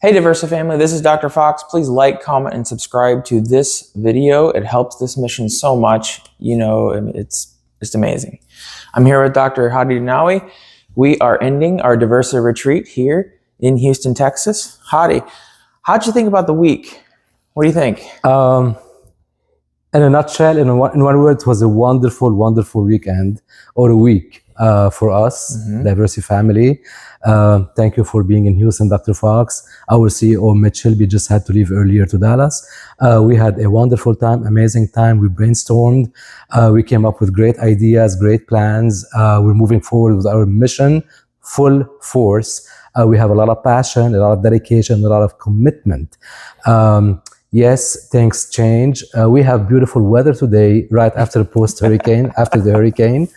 Hey Diversa family, this is Dr. Fox. Please like, comment, and subscribe to this video. It helps this mission so much. You know, it's amazing. I'm here with Dr. Hadi Dinawi. We are ending our Diversa retreat here in Houston, Texas. Hadi, how'd you think about the week? What do you think? In a nutshell, in one word, it was a wonderful, wonderful weekend or a week for us, Diversa family. Thank you for being in Houston, Dr. Fox. Our CEO, Mitch Hilby, just had to leave earlier to Dallas. We had a wonderful time, amazing time. We brainstormed. We came up with great ideas, great plans. We're moving forward with our mission, full force. We have a lot of passion, a lot of dedication, a lot of commitment. Yes, things change. We have beautiful weather today, right after post-hurricane, after the hurricane.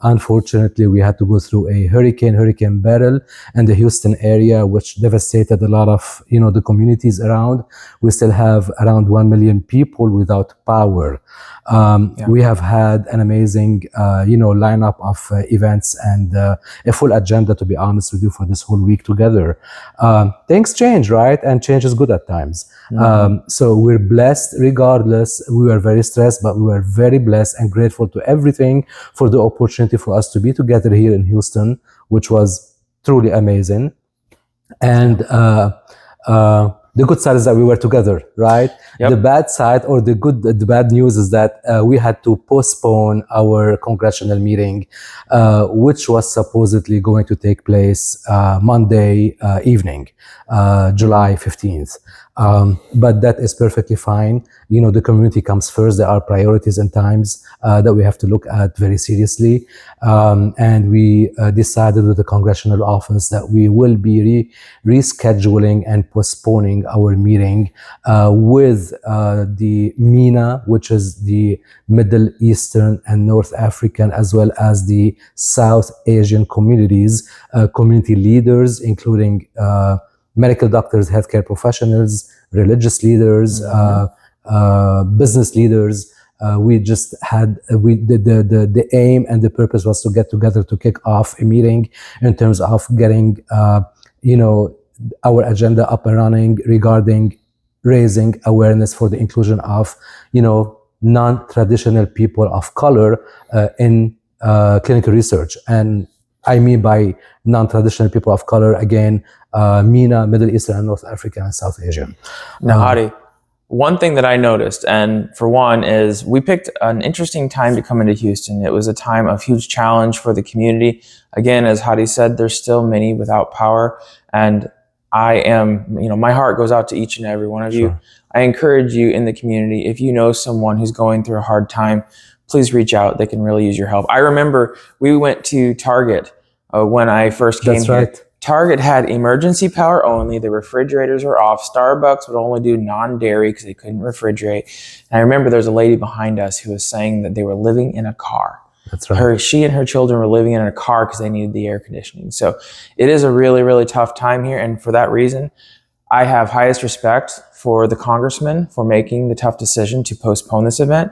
Unfortunately, we had to go through a Hurricane Beryl in the Houston area, which devastated a lot of, the communities around. We still have around 1 million people without power. We have had an amazing, lineup of events and a full agenda, to be honest with you, for this whole week together. Things change, right? And change is good at times. So we're blessed regardless. We were very stressed, but we were very blessed and grateful to everything for the opportunity for us to be together here in Houston, which was truly amazing. And the good side is that we were together, right? Yep. The bad side, or the bad news, is that we had to postpone our congressional meeting, which was supposedly going to take place Monday evening, July 15th. But that is perfectly fine. The community comes first. There are priorities and times that we have to look at very seriously. And we decided with the congressional office that we will be rescheduling and postponing our meeting with the MENA, which is the Middle Eastern and North African, as well as the South Asian communities, community leaders, including medical doctors, healthcare professionals, religious leaders, business leaders. We just had the aim and the purpose was to get together to kick off a meeting in terms of getting our agenda up and running regarding raising awareness for the inclusion of non-traditional people of color in clinical research. And I mean by non-traditional people of color, again, MENA, Middle Eastern and North African and South Asian. Now, Hadi, one thing that I noticed, and for one, is we picked an interesting time to come into Houston. It was a time of huge challenge for the community. Again, as Hadi said, there's still many without power. And I am, my heart goes out to each and every one of you. I encourage you in the community, if you know someone who's going through a hard time, please reach out. They can really use your help. I remember we went to Target when I first came here. Right. Target had emergency power only. The refrigerators were off. Starbucks would only do non-dairy because they couldn't refrigerate. And I remember there was a lady behind us who was saying that they were living in a car. That's right. She and her children were living in a car because they needed the air conditioning. So it is a really, really tough time here. And for that reason, I have highest respect for the congressman for making the tough decision to postpone this event.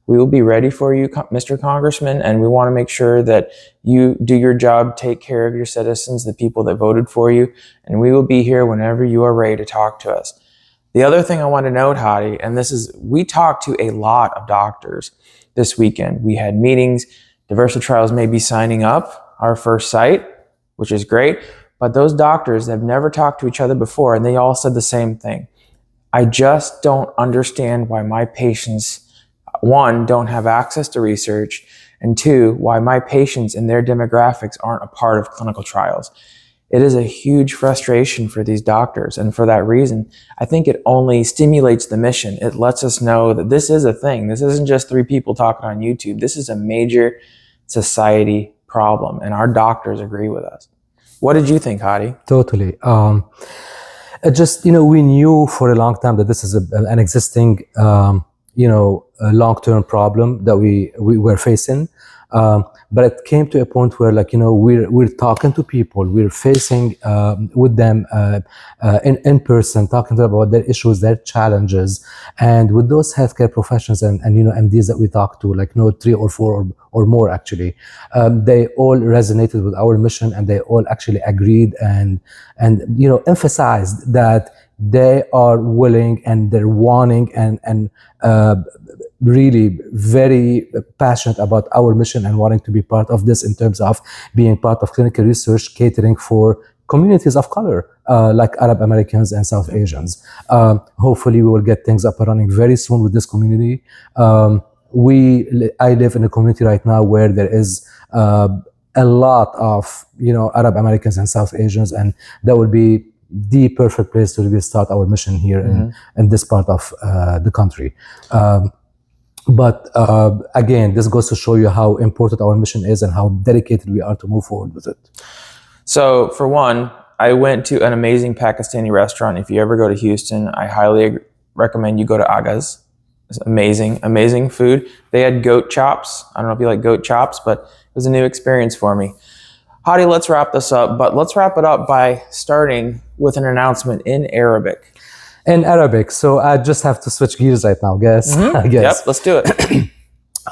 We will be ready for you, Mr. Congressman, and we want to make sure that you do your job, take care of your citizens, the people that voted for you, and we will be here whenever you are ready to talk to us. The other thing I want to note, Hadi, and this is, we talked to a lot of doctors this weekend. We had meetings. Diversa Trials may be signing up, our first site, which is great, but those doctors have never talked to each other before, and they all said the same thing. I just don't understand why my patients, one, don't have access to research, and two, why my patients and their demographics aren't a part of clinical trials. It is a huge frustration for these doctors, and for that reason, I think it only stimulates the mission. It lets us know that this is a thing. This isn't just 3 people talking on YouTube. This is a major society problem, and our doctors agree with us. What did you think, Hadi? Totally. We knew for a long time that this is an existing a long-term problem that we were facing. But it came to a point where, like, we're talking to people, we're facing with them in person, talking to them about their issues, their challenges, and with those healthcare professionals and MDs that we talked to, like 3 or 4 or more actually, they all resonated with our mission, and they all actually agreed and emphasized that they are willing and they're wanting and really very passionate about our mission and wanting to be part of this in terms of being part of clinical research catering for communities of color, like Arab Americans and South Asians. Hopefully we will get things up and running very soon with this community. I live in a community right now where there is a lot of Arab Americans and South Asians, and that will be the perfect place to really start our mission here in this part of the country. But again, this goes to show you how important our mission is and how dedicated we are to move forward with it. So for one, I went to an amazing Pakistani restaurant. If you ever go to Houston, I highly recommend you go to Aga's. It's amazing, amazing food. They had goat chops. I don't know if you like goat chops, but it was a new experience for me. Hadi, let's wrap this up, but let's wrap it up by starting with an announcement in Arabic. In Arabic, so I just have to switch gears right now, guys. I guess. Yep, let's do it.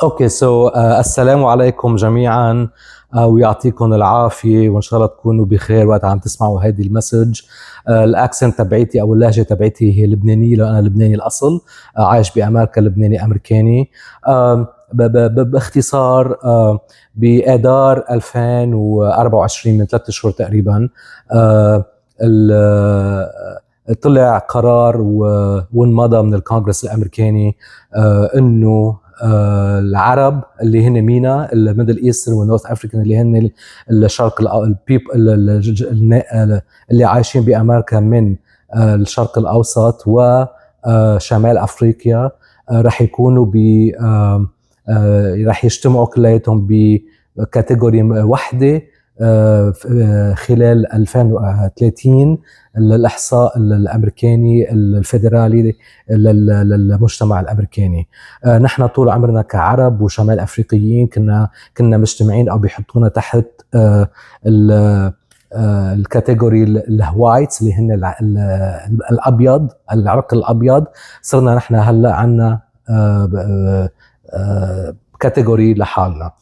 Okay, so السلام عليكم جميعا ويعطيكم العافية، وإن شاء الله تكونوا بخير وقت عم تسمعوا هيدي المسج. الأكسنت تبعيتي أو اللهجة تبعيتي هي لبنانية، لأن أنا لبناني الأصل، عايش بأمريكا، لبناني أمريكاني. باختصار، بآذار 2024 من 3 شهور تقريبا طلع قرار وانمضى من الكونغرس الأمريكاني إنه العرب اللي هن مينا الميدل ايسترن والنورث افريكان اللي هن الشرق اللي عايشين بامريكا من الشرق الاوسط وشمال افريقيا راح يكونوا راح يجتمعوا كلياتهم بكاتيجوري واحده خلال 2030 الإحصاء الأمريكاني الفيدرالي للمجتمع الأمريكاني. نحن طول عمرنا كعرب وشمال أفريقيين كنا مجتمعين أو بيحطونا تحت الكاتيجوري الهوايتس اللي هن الأبيض، العرق الأبيض. صرنا نحن هلأ عنا كاتيجوري لحالنا.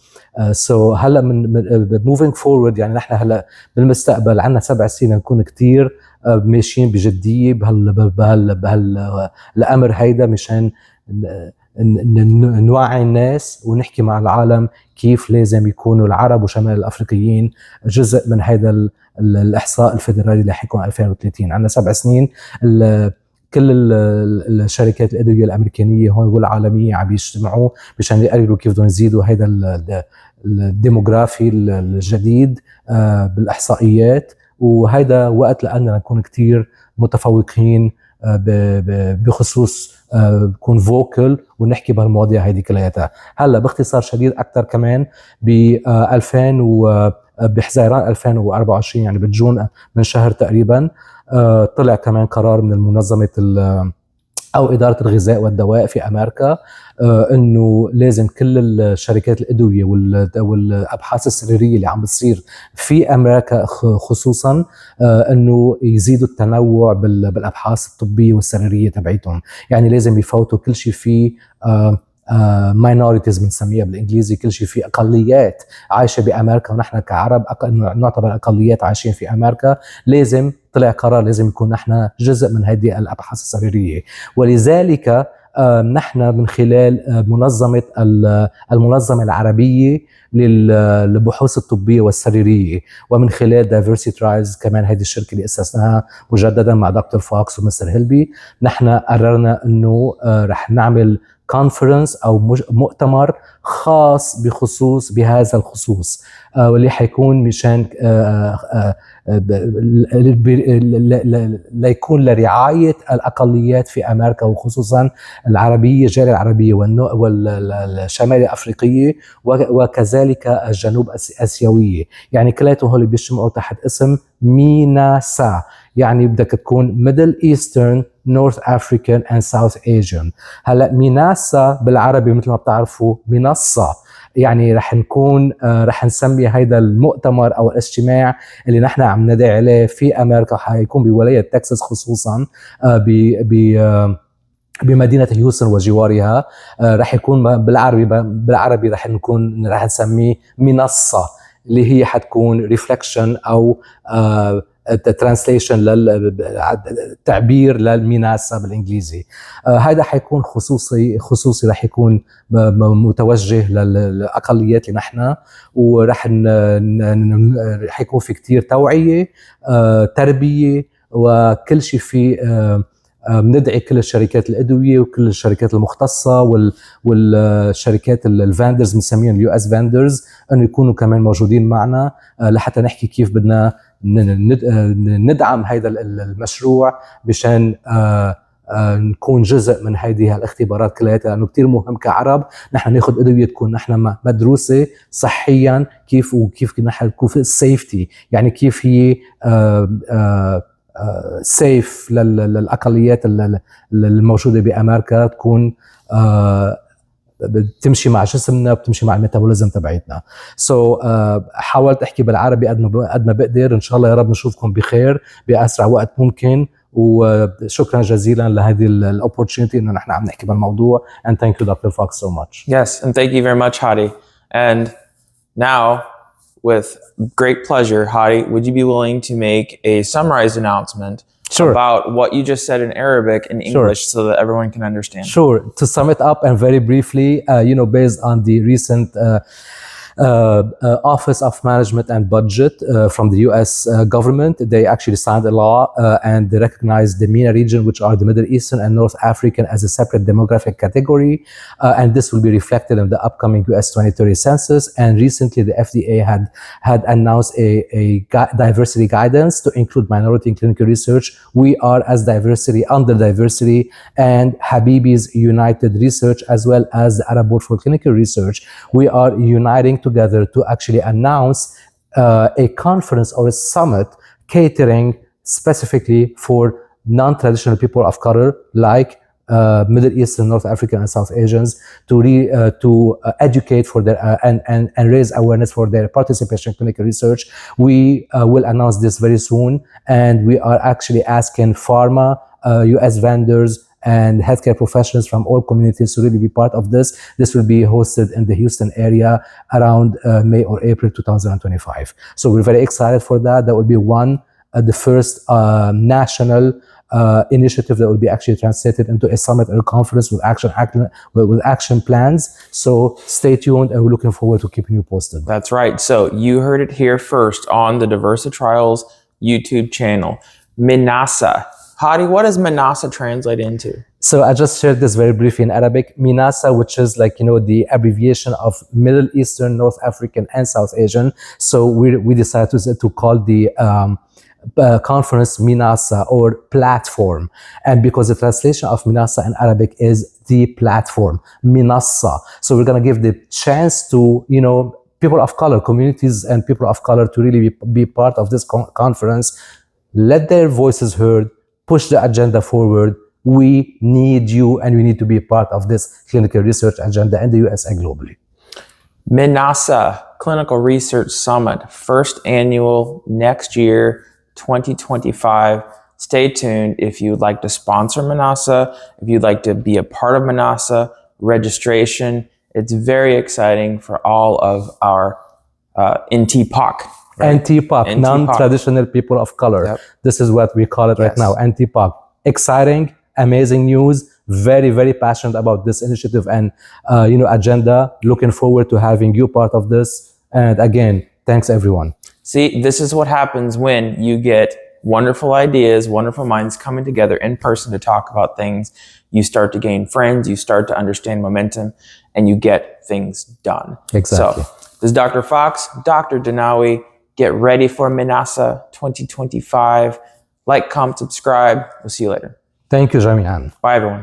سو هلا من moving forward، يعني نحن هلا بالمستقبل عنا 7 سنين نكون كتير ماشيين بجديه الامر هيدا مشان نوعي الناس ونحكي مع العالم كيف لازم يكونوا العرب وشمال الافريقيين جزء من هيدا الاحصاء الفيدرالي اللي حيكون 2030. عنا 7 سنين. كل الشركات الادويه الامريكانيه هون والعالميه عم يجتمعوا مشان يقرروا كيف بدهم يزيدوا هيدا الديموغرافي الجديد بالاحصائيات، وهيدا وقت لأننا نكون كتير متفوقين بخصوص نكون فوكل ونحكي بهالمواضيع هيدي كلياتها. هلا باختصار شديد اكثر كمان بحزيران 2024 يعني بجون من شهر تقريبا طلع كمان قرار من المنظمة أو إدارة الغذاء والدواء في أمريكا إنه لازم كل الشركات الأدوية والأبحاث السريرية اللي عم بتصير في أمريكا خصوصا إنه يزيدوا التنوع بالأبحاث الطبية والسريرية تبعيتهم. يعني لازم يفوتوا كل شيء فيه minorities بنسميها بالانجليزي، كل شيء في اقليات عايشه بامريكا، ونحن كعرب نعتبر اقليات عايشين في امريكا. لازم طلع قرار لازم يكون نحن جزء من هذه الابحاث السريريه، ولذلك نحن من خلال المنظمه العربيه للبحوث الطبيه والسريريه، ومن خلال دايفرسي ترايلز كمان هذه الشركه اللي اسسناها مجددا مع دكتور فوكس ومستر هيلبي، نحن قررنا انه رح نعمل كونفرنس او مؤتمر خاص بهذا الخصوص، واللي حيكون مشان ليكون لرعايه الاقليات في امريكا وخصوصا العربيه، الجاليه العربيه والشمال الافريقيه وكذلك الجنوب اسيويه. يعني كلياتهم هول بيجتمعوا تحت اسم ميناسا، يعني بدك تكون Middle Eastern, North African and South Asian. هلا ميناسا بالعربي مثل ما بتعرفوا منصة، يعني رح نكون رح نسمي هيدا المؤتمر او الاجتماع اللي نحن عم ندعي عليه في امريكا، حيكون بولاية تكساس خصوصا بمدينة هيوستن وجوارها. رح يكون بالعربي رح نسميه منصة، اللي هي حتكون ريفلكشن او ترانسليشن للتعبير للمناسة بالانجليزي. هذا حيكون خصوصي رح يكون متوجه للاقليات اللي نحن، ورح حيكون في كتير توعية، تربية، وكل شيء في بندعي كل الشركات الادويه وكل الشركات المختصه والشركات الفاندرز بنسميهم اليو اس فاندرز انه يكونوا كمان موجودين معنا لحتى نحكي كيف بدنا ندعم هذا المشروع مشان نكون جزء من هذه الاختبارات كلها، لانه كثير مهم كعرب نحن ناخذ ادويه تكون نحن مدروسه صحيا وكيف نحن نكون في السيفتي، يعني كيف هي سيف للاقليات الموجوده بامريكا، تكون بتمشي مع جسمنا وبتمشي مع الميتابوليزم تبعتنا. حاولت احكي بالعربي قد ما بقدر، ان شاء الله يا رب نشوفكم بخير باسرع وقت ممكن، وشكرا جزيلا لهذه الاوبورتونيتي انه نحن عم نحكي بالموضوع. And thank you Dr. Fox so much. Yes, and thank you very much, Hadi. And now, with great pleasure, Hadi, would you be willing to make a summarized announcement about what you just said in Arabic and English so that everyone can understand? Sure. To sum it up and very briefly, based on the recent Office of Management and Budget from the U.S. government, they actually signed a law and they recognized the MENA region, which are the Middle Eastern and North African, as a separate demographic category. And this will be reflected in the upcoming U.S. 2030 census. And recently the FDA had announced a diversity guidance to include minority in clinical research. We are as diversity under diversity, and Habibi's United Research, as well as the Arab Board for Clinical Research, we are uniting together to actually announce a conference or a summit catering specifically for non-traditional people of color like Middle Eastern, North African, and South Asians to educate for their and raise awareness for their participation in clinical research. We will announce this very soon, and we are actually asking pharma, U.S. vendors, and healthcare professionals from all communities to really be part of this. This will be hosted in the Houston area around May or April 2025. So we're very excited for that. That will be the first national initiative that will be actually translated into a summit or a conference with action plans. So stay tuned, and we're looking forward to keeping you posted. That's right. So you heard it here first on the DiversATrials YouTube channel. Minasa. Hadi, what does Minasa translate into? So I just shared this very briefly in Arabic. Minasa, which is the abbreviation of Middle Eastern, North African, and South Asian. So we decided to call the conference Minasa, or platform. And because the translation of Minasa in Arabic is the platform, Minasa. So we're going to give the chance to, people of color, communities and people of color to really be part of this conference, let their voices heard, push the agenda forward. We need you, and we need to be part of this clinical research agenda in the US and globally. Minasa Clinical Research Summit, first annual, next year, 2025. Stay tuned if you'd like to sponsor Minasa, if you'd like to be a part of Minasa, registration. It's very exciting for all of our NTPOC. Right? NTPOC, non-traditional people of color. Yep. This is what we call it right now, NTPOC. Exciting, amazing news. Very, very passionate about this initiative and agenda. Looking forward to having you part of this. And again, thanks everyone. See, this is what happens when you get wonderful ideas, wonderful minds coming together in person to talk about things. You start to gain friends, you start to understand momentum, and you get things done. Exactly. So, this is Dr. Fox, Dr. Danawi. Get ready for Minasa 2025. Like, comment, subscribe. We'll see you later. Thank you, Jami'an. Bye, everyone.